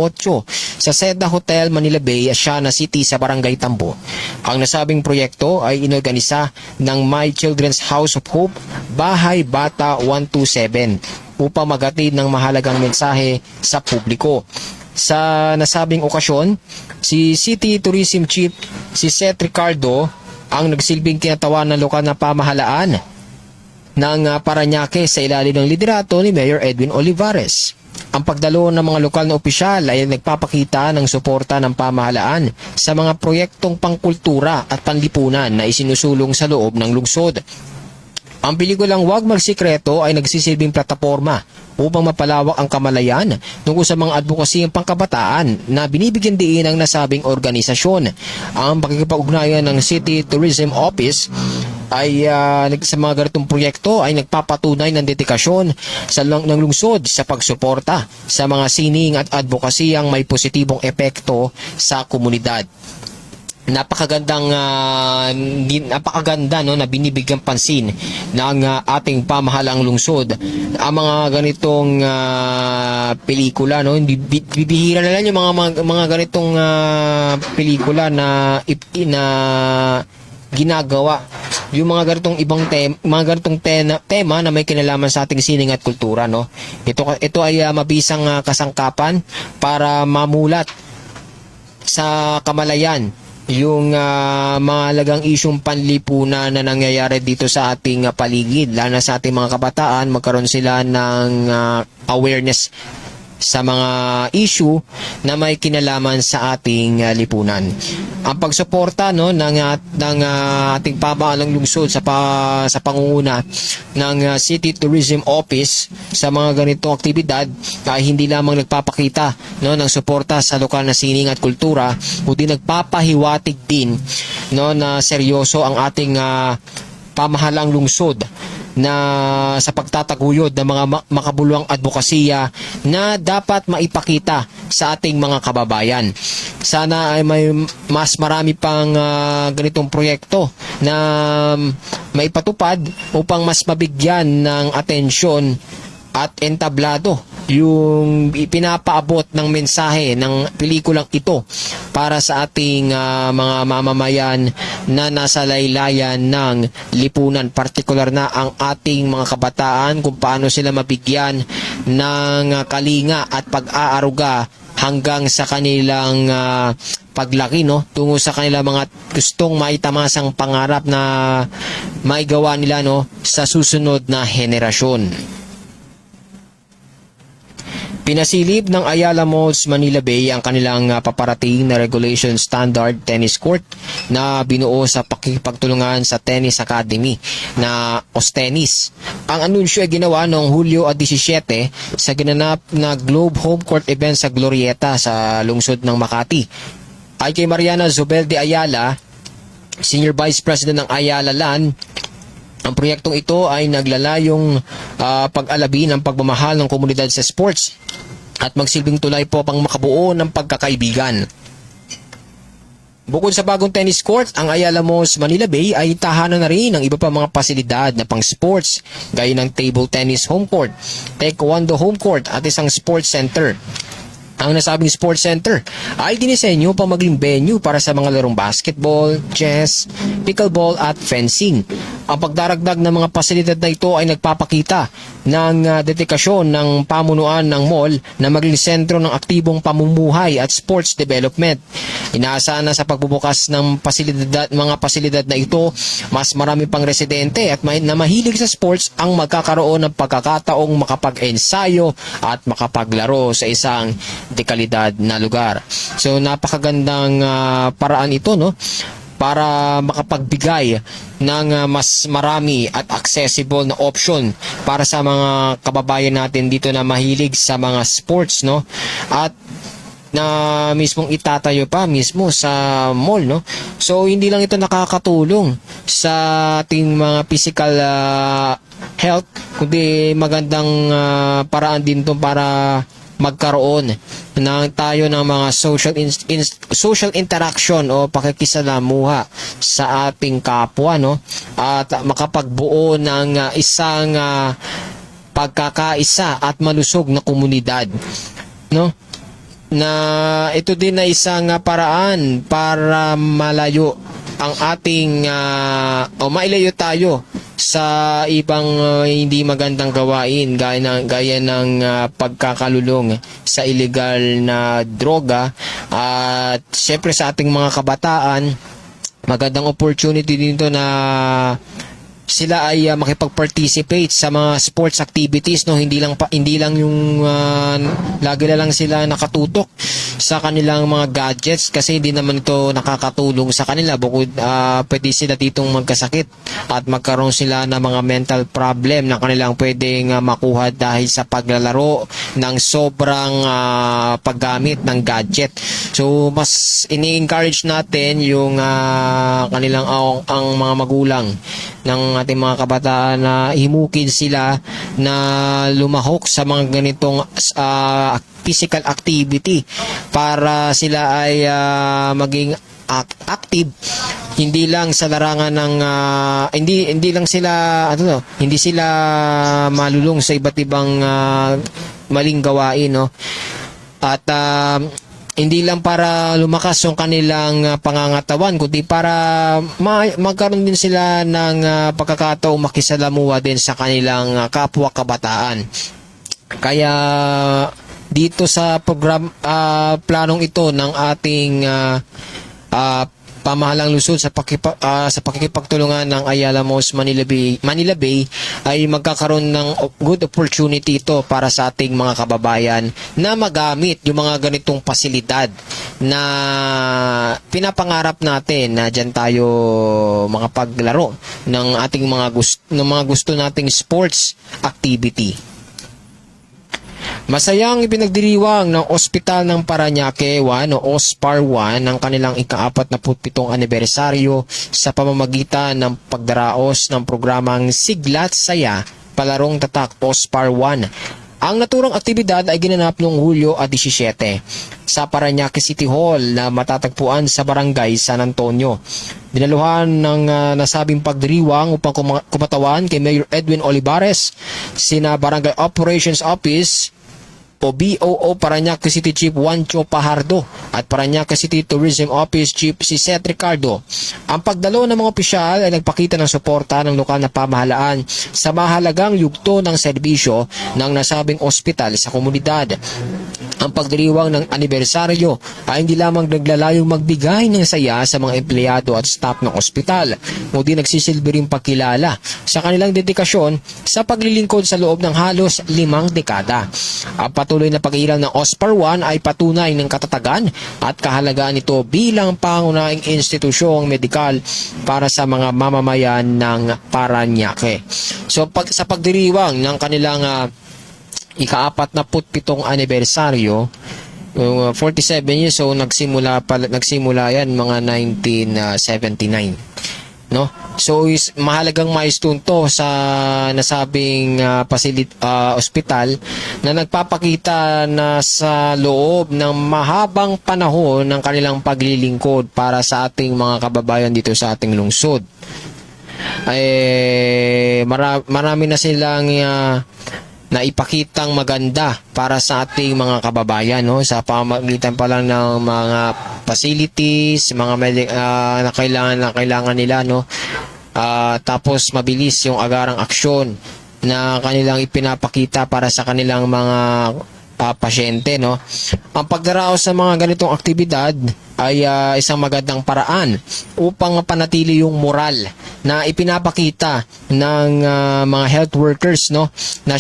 sa Seda Hotel, Manila Bay, Asiana City sa Barangay Tambo. Ang nasabing proyekto ay inorganisa ng My Children's House of Hope, Bahay Bata 127 upang magatid ng mahalagang mensahe sa publiko. Sa nasabing okasyon, si City Tourism Chief si Seth Ricardo ang nagsilbing kinatawan ng lokal na pamahalaan ng Parañaque sa ilalim ng liderato ni Mayor Edwin Olivares. Ang pagdalo ng mga lokal na opisyal ay nagpapakita ng suporta ng pamahalaan sa mga proyektong pangkultura at panlipunan na isinusulong sa loob ng lungsod. Ang pelikulang Huwag Magsikreto ay nagsisilbing plataporma upang mapalawak ang kamalayan tungkol sa mga advokasiyang pangkabataan na binibigyan diin ng nasabing organisasyon. Ang pakikipag-ugnayan ng City Tourism Office ay sa mga ganitong proyekto ay nagpapatunay ng dedikasyon ng lungsod sa pagsuporta sa mga sining at advokasiyang may positibong epekto sa komunidad. Napakaganda no na binibigyang pansin ng ating pamahalang lungsod ang mga ganitong pelikula, no. Bibihira na lang yung mga ganitong pelikula na ginagawa yung mga ganitong ibang tema na may kinalaman sa ating sining at kultura, no. Ito ay mabisang kasangkapan para mamulat sa kamalayan yung mahalagang isyong panlipunan na nangyayari dito sa ating paligid, lalo na sa ating mga kabataan, magkaroon sila ng awareness sa mga issue na may kinalaman sa ating lipunan. Ang pagsuporta, no, ng ating pamahalang lungsod sa pangunguna ng City Tourism Office sa mga ganitong aktibidad ay hindi lamang nagpapakita, no, ng suporta sa lokal na sining at kultura, kundi nagpapahiwatig din, no, na seryoso ang ating pamahalang lungsod na sa pagtataguyod ng mga makabuluhang advokasya na dapat maipakita sa ating mga kababayan. Sana ay may mas marami pang ganitong proyekto na maipatupad upang mas mabigyan ng atensyon at entablado yung ipinapaabot ng mensahe ng pelikulang ito para sa ating mga mamamayan na nasa laylayan ng lipunan, partikular na ang ating mga kabataan, kung paano sila mabigyan ng kalinga at pag-aaruga hanggang sa kanilang paglaki, no, tungo sa kanilang mga gustong maitamasang pangarap na maigawa nila, no, sa susunod na henerasyon. Pinasilip ng Ayala Malls Manila Bay ang kanilang paparating na regulation standard tennis court na binuo sa pakikipagtulungan sa Tennis Academy na Ostenis. Ang anunsyo ay ginawa noong Hulyo 17 sa ginanap na Globe Home Court event sa Glorieta sa lungsod ng Makati. Ay kay Mariana Zubelde Ayala, Senior Vice President ng Ayala Land, ang proyektong ito ay naglalayong pag-alabi ng pagmamahal ng komunidad sa sports at magsilbing tulay po pang makabuo ng pagkakaibigan. Bukod sa bagong tennis court, ang Ayala Malls Manila Bay ay tahanan na rin ng iba pa mga pasilidad na pang sports gaya ng table tennis home court, taekwondo home court at isang sports center. Ang nasabing sports center ay dinisenyo pang maging venue para sa mga larong basketball, chess, pickleball at fencing. Ang pagdaragdag ng mga pasilidad na ito ay nagpapakita ng dedikasyon ng pamunuan ng mall na maging sentro ng aktibong pamumuhay at sports development. Inaasahan na sa pagbubukas ng mga pasilidad na ito, mas marami pang residente at na mahilig sa sports ang magkakaroon ng pagkakataong makapag-ensayo at makapaglaro sa isang dekalidad na lugar. So napakagandang paraan ito, no, para makapagbigay ng mas marami at accessible na option para sa mga kababayan natin dito na mahilig sa mga sports, no, at na mismong itatayo pa mismo sa mall, no. So hindi lang ito nakakatulong sa ating mga physical health, kundi magandang paraan din to para magkaroon tayo ng mga social interaction o pakikisalamuha sa ating kapwa, no, at makapagbuo ng isang pagkakaisa at malusog na komunidad, no, na ito din na isang paraan para malayo ang ating o mailayo tayo sa ibang hindi magandang gawain gaya ng pagkakalulong sa illegal na droga. At syempre sa ating mga kabataan, magandang opportunity dito na sila ay makipag-participate sa mga sports activities, no. Hindi lang yung lagi na lang sila nakatutok sa kanilang mga gadgets, kasi hindi naman ito nakakatulong sa kanila. Bukod pwede sila ditong magkasakit at magkaroon sila ng mga mental problem na kanilang pwedeng makuha dahil sa paglalaro ng sobrang paggamit ng gadget. So mas ini-encourage natin yung kanilang ang mga magulang ng ating mga kabataan na himukid sila na lumahok sa mga ganitong physical activity para sila ay maging active, hindi lang sa larangan ng hindi lang sila hindi sila malulong sa iba't ibang maling gawain, no. At hindi lang para lumakas yung kanilang pangangatawan, kundi para magkaroon din sila ng pagkakataong makisalamuha din sa kanilang kapwa kabataan. Kaya dito sa planong ito ng ating pamahalang lungsod sa pakikipagtulungan ng Ayala Malls Manila Bay ay magkakaroon ng good opportunity ito para sa ating mga kababayan na magamit yung mga ganitong pasilidad na pinapangarap natin na dyan tayo makapaglaro ng ating mga gusto nating sports activity. Masayang ipinagdiriwang ng Ospital ng Parañaque 1 o OSPAR 1 ang kanilang ika-47 anibersaryo sa pamamagitan ng pagdaraos ng programang Siglat Saya Palarong Tatak OSPAR 1. Ang naturang aktibidad ay ginanap noong Hulyo 17 sa Parañaque City Hall na matatagpuan sa Barangay San Antonio. Dinaluhan ng nasabing pagdiriwang upang kumatawan kay Mayor Edwin Olivares, sina Barangay Operations Office o BOO Parañaque City Chief Juancho Pajardo at Parañaque City Tourism Office Chief si Seth Ricardo. Ang pagdalo ng mga opisyal ay nagpakita ng suporta ng lokal na pamahalaan sa mahalagang yugto ng serbisyo ng nasabing ospital sa komunidad. Ang pagdiriwang ng anibersaryo ay hindi lamang naglalayong magbigay ng saya sa mga empleyado at staff ng ospital, kundi nagsisilbi ring pagkilala sa kanilang dedikasyon sa paglilingkod sa loob ng halos 5 dekada. Ang patuloy na pag-iiral ng OSPAR 1 ay patunay ng katatagan at kahalagaan nito bilang pangunahing institusyong medikal para sa mga mamamayan ng Parañaque. So sa pagdiriwang ng kanilang ika-47 anibersaryo, 47 years, so nagsimula yan mga 1979, no. So mahalagang milestone to sa nasabing ospital na nagpapakita na sa loob ng mahabang panahon ng kanilang paglilingkod para sa ating mga kababayan dito sa ating lungsod ay marami na silang na ipakitang maganda para sa ating mga kababayan, no, sa pamamagitan pa lang ng mga facilities, mga na kailangan nila, no. Tapos mabilis yung agarang aksyon na kanilang ipinapakita para sa kanilang mga pasyente, no? Ang pagdaraos sa mga ganitong aktibidad ay isang magandang paraan upang mapanatili yung moral na ipinapakita ng mga health workers, no? Na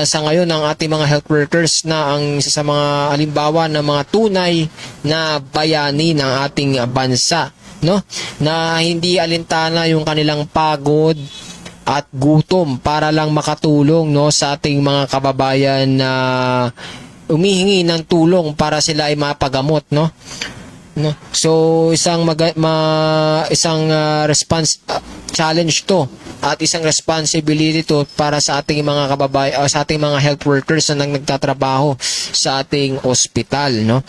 sa ngayon ang ating mga health workers na ang isa sa mga halimbawa ng mga tunay na bayani ng ating bansa, no? Na hindi alintana yung kanilang pagod at gutom para lang makatulong, no, sa ating mga kababayan na umihingi ng tulong para sila ay mapagamot, no? No. So isang challenge to at isang responsibility to para sa ating mga kababayan, sa ating mga health workers na nagtatrabaho sa ating ospital, no?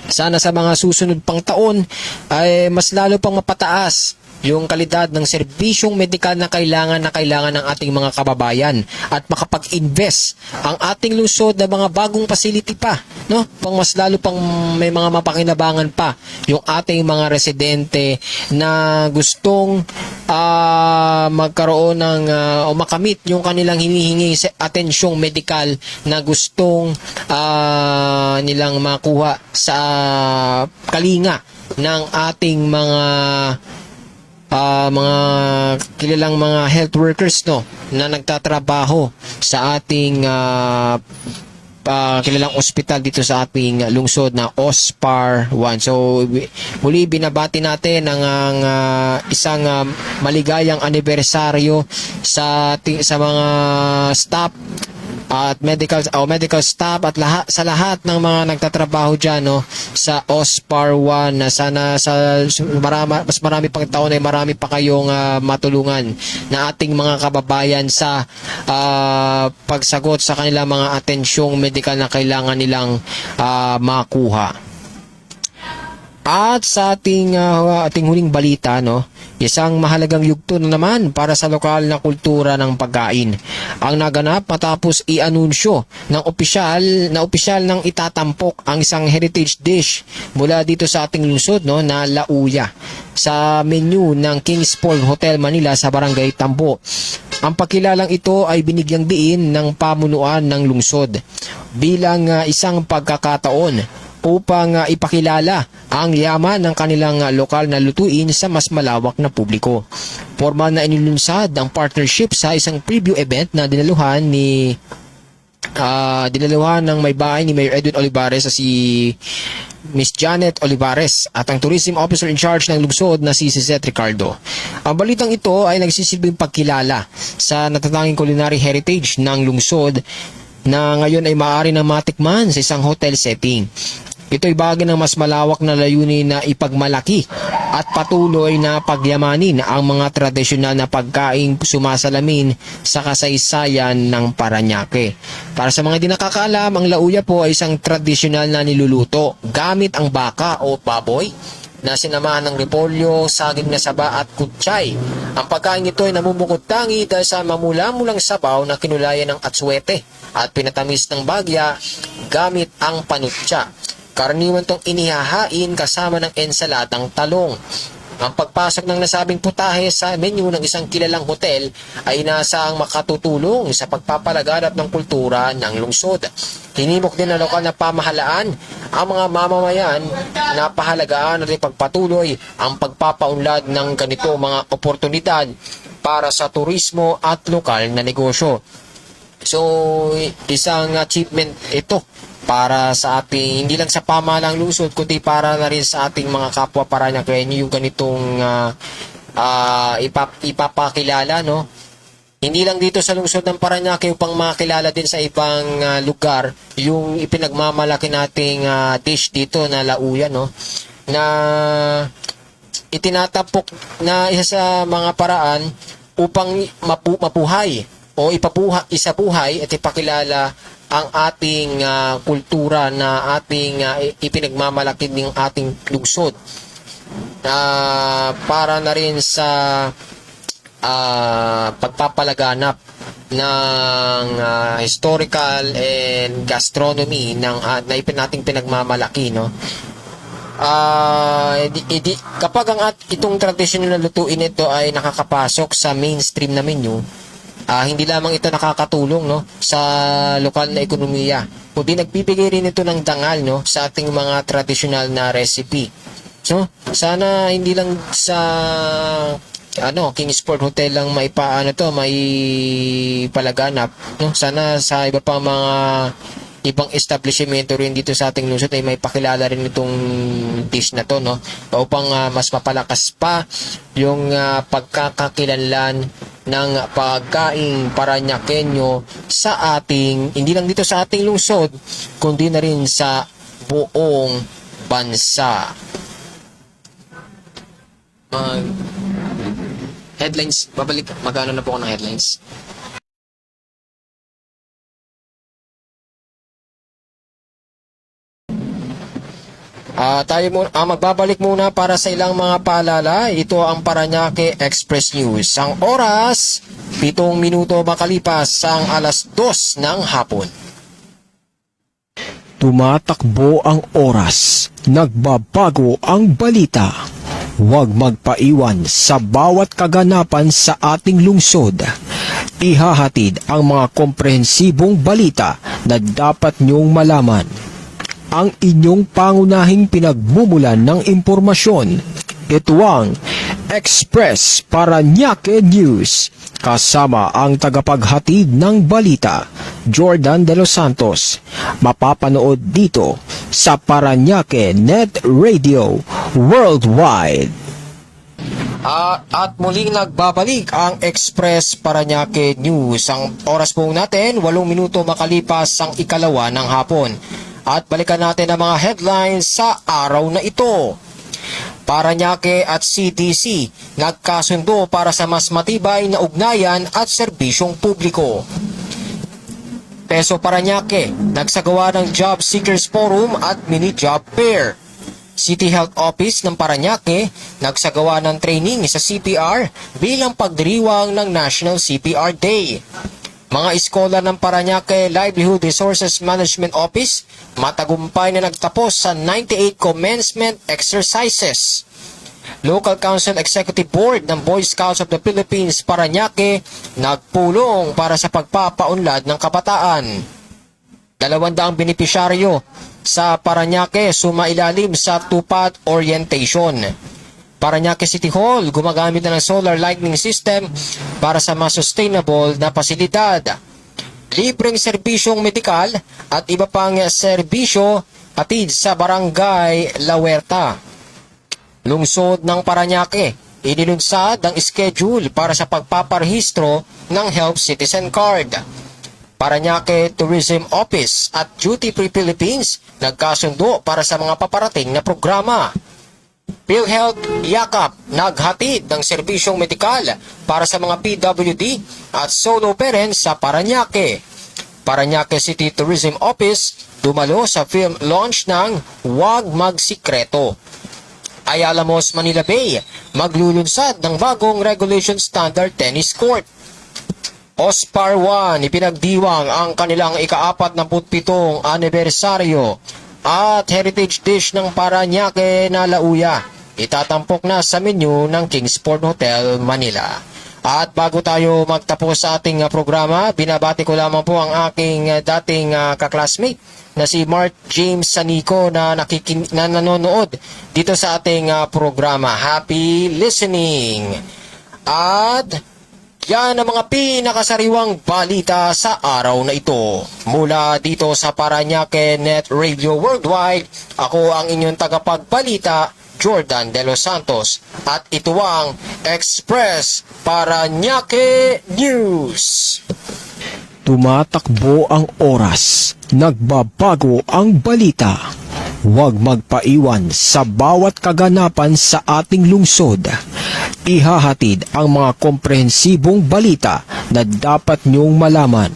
Sana sa mga susunod pang taon ay mas lalo pang mapataas yung kalidad ng serbisyong medikal na kailangan ng ating mga kababayan at makapag-invest ang ating lungsod na mga bagong facility pa, no? Pang mas lalo pang may mga mapakinabangan pa yung ating mga residente na gustong magkaroon ng o makamit yung kanilang hinihingi atensyong medikal na gustong nilang makuha sa kalinga ng ating mga kilalang mga health workers, no, na nagtatrabaho sa ating kilalang ospital dito sa ating lungsod na OSPAR 1. So muli binabati natin ang isang maligayang anibersaryo sa mga staff at medical staff at lahat ng mga nagtatrabaho diyan, no, sa OSPAR 1, na sana sa mas marami pang taon ay marami pa kayong matulungan na ating mga kababayan sa pagsagot sa kanilang mga atensyong medikal na kailangan nilang makuha. At sa ating huling balita, no, isang mahalagang yugto na naman para sa lokal na kultura ng pagkain ang naganap matapos i-anunsyo ng opisyal ng itatampok ang isang heritage dish mula dito sa ating lungsod, no, na lauya sa menu ng Kingsport Hotel Manila sa Barangay Tambo. Ang pagkilalang ito ay binigyang diin ng pamunuan ng lungsod bilang isang pagkakataon upang ipakilala ang yaman ng kanilang lokal na lutuin sa mas malawak na publiko. Formal na inilunsad ang partnership sa isang preview event na dinaluhan ng may bahay ni Mayor Edwin Olivares si Miss Janet Olivares at ang tourism officer in charge ng lungsod na si Suzette Ricardo. Ang balitang ito ay nagsisilbing pagkilala sa natatanging culinary heritage ng lungsod na ngayon ay maaari na matikman sa isang hotel setting. Ito ay bagay ng mas malawak na layunin na ipagmalaki at patuloy na pagyamanin ang mga tradisyonal na pagkaing sumasalamin sa kasaysayan ng Parañaque. Para sa mga di nakakaalam, ang lauya po ay isang tradisyonal na niluluto gamit ang baka o baboy na sinamahan ng repolyo, saging na saba at kutsay. Ang pagkain ito ay namumukod-tangi dahil sa mamula-mulang sabaw na kinulayan ng atsuete at pinatamis ng bagya gamit ang panutsa. Karaniwan itong inihahain kasama ng ensaladang talong. Ang pagpasok ng nasabing putahe sa menu ng isang kilalang hotel ay inaasahang makatutulong sa pagpapalaganap ng kultura ng lungsod. Hinimok din ng lokal na pamahalaan ang mga mamamayan na pahalagaan at ipagpatuloy ang pagpapaunlad ng ganito mga oportunidad para sa turismo at lokal na negosyo. So, isang achievement ito para sa ating, hindi lang sa pamahalang lungsod, kundi para na rin sa ating mga kapwa Parañaqueño yung ganitong ipapakilala, no? Hindi lang dito sa lungsod ng Parañaque, upang makilala din sa ibang lugar yung ipinagmamalaki nating dish dito na lauya, no? Na itinatapok na isa sa mga paraan upang mapuhay o isabuhay at ipakilala ang ating kultura na ating ipinagmamalaki ng ating lungsod para na rin sa pagpapalaganap ng historical and gastronomy ng nating pinagmamalaki, no? Kapag itong traditional na lutuin ito ay nakakapasok sa mainstream na menu, hindi lamang ito nakakatulong no sa lokal na ekonomiya, kundi nagbibigay rin ito ng dangal no sa ating mga tradisyonal na recipe. So, sana hindi lang sa Kingsport Hotel lang may palaganap, no? Sana sa iba pa mga ibang establishmento rin dito sa ating lungsod ay may pakilala rin itong dish na to, no? Upang mas mapalakas pa yung pagkakakilanlan ng pagkaing Parañaqueño sa ating, hindi lang dito sa ating lungsod, kundi na rin sa buong bansa. Headlines, magano na po ako ng headlines. Magbabalik muna para sa ilang mga paalala. Ito ang Parañaque Express News. Ang oras, 7 minuto makalipas ang 2:00 ng hapon. Tumatakbo ang oras, nagbabago ang balita. Huwag magpaiwan sa bawat kaganapan sa ating lungsod. Ihahatid ang mga komprehensibong balita na dapat niyong malaman. Ang inyong pangunahing pinagmumulan ng impormasyon. Ito ang Express Parañaque News. Kasama ang tagapaghatid ng balita, Jordan De Los Santos. Mapapanood dito sa Parañaque Net Radio Worldwide. At muling nagbabalik ang Express Parañaque News. Ang oras po natin, 8 minuto makalipas ang 2:00 ng hapon. At balikan natin ang mga headlines sa araw na ito. Parañaque at CDC nagkasundo para sa mas matibay na ugnayan at serbisyong publiko. Peso Parañaque nagsagawa ng Job Seekers Forum at Mini Job Fair. City Health Office ng Parañaque nagsagawa ng training sa CPR bilang pagdiriwang ng National CPR Day. Mga eskola ng Parañaque Livelihood Resources Management Office matagumpay na nagtapos sa 98 commencement exercises. Local Council Executive Board ng Boy Scouts of the Philippines Parañaque nagpulong para sa pagpapaunlad ng kabataan. 200 benepisyaryo sa Parañaque sumailalim sa tupad orientation. Parañaque City Hall gumagamit na ng solar lighting system para sa mas sustainable na pasilidad. Libreng serbisyong medikal at iba pang serbisyo hatid sa Barangay La Huerta. Lungsod ng Parañaque inilunsad ang schedule para sa pagpaparehistro ng Help Citizen Card. Parañaque Tourism Office at Duty Free Philippines nagkasundo para sa mga paparating na programa. PhilHealth Yakap naghatid ng serbisyong medikal para sa mga PWD at solo parents sa Parañaque. Parañaque City Tourism Office dumalo sa film launch ng Huwag Magsikreto. Ayala Malls Manila Bay maglulunsad ng bagong regulation standard tennis court. Ospar 1 ipinagdiwang ang kanilang ika-47 anibersaryo at heritage dish ng Parañaque na lauya. Itatampok na sa menu ng Kingsport Hotel Manila. At bago tayo magtapos sa ating programa, binabati ko lamang po ang aking dating kaklasmate na si Mark James Sanico na nanonood dito sa ating programa. Happy listening! At yan ang mga pinakasariwang balita sa araw na ito. Mula dito sa Parañaque Net Radio Worldwide, ako ang inyong tagapagbalita, Jordan De Los Santos. At ito ang Express Parañaque News. Tumatakbo ang oras, nagbabago ang balita. Huwag magpaiwan sa bawat kaganapan sa ating lungsod. Ihahatid ang mga komprehensibong balita na dapat niyong malaman.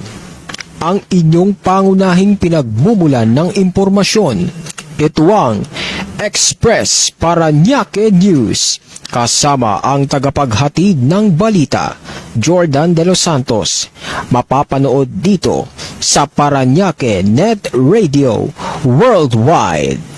Ang inyong pangunahing pinagmumulan ng impormasyon. Ito ang Express Parañaque News. Kasama ang tagapaghatid ng balita, Jordan De Los Santos. Mapapanood dito sa Parañaque Net Radio Worldwide.